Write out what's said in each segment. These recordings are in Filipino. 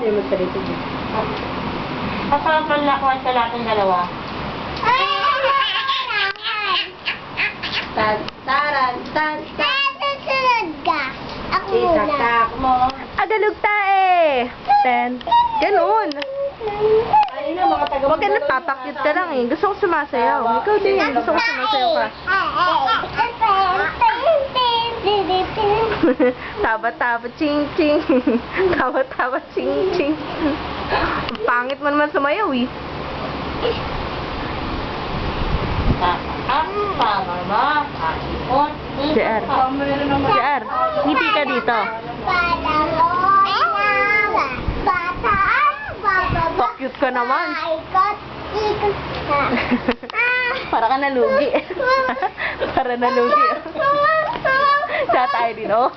Hindi mo salita dyan. Kasapan na kuha sa natin dalawa. Taran, tan. Susunod ka. Ako muna. Itatak mo. Agalog tae. Ten. Ganun. Ay na, mga taga Huwag ka nagpapakyut ka lang eh. Gusto ko sumasayaw. Ikaw din. Gusto ko sumasayaw ka. Taba-taba, ching-ching. Taba-taba, ching-ching. Ang pangit mo naman sumayaw eh. JR. JR, ngiti ka dito. Pa-cute ka naman. Para ka nalugi. Para nalugi. Siya tayo din, oh.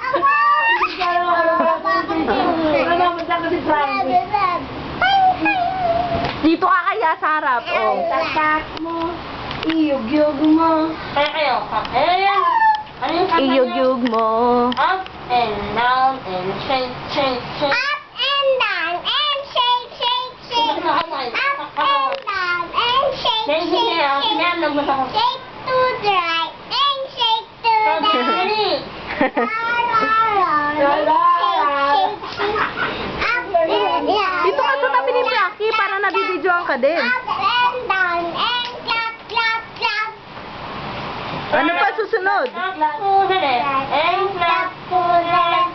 Dito ka kaya sa harap, oh. Tatak mo. Iyog-yog mo. Kaya kayo, ayan. Ano yung kanta niyo? Iyog-yug mo. Up and down and shake, shake, shake. Up and down and shake, shake, shake. Up and down and shake, Shake, shake, shake, shake. shake. Yan, nagbasa ko. Shake to the right and shake to the left. Dali. Dito ka sa tabi ni Blackie para nabibidyoan ka din. Up and down and clap, clap, clap. Ano pa susunod? Clap to the left and clap to the right.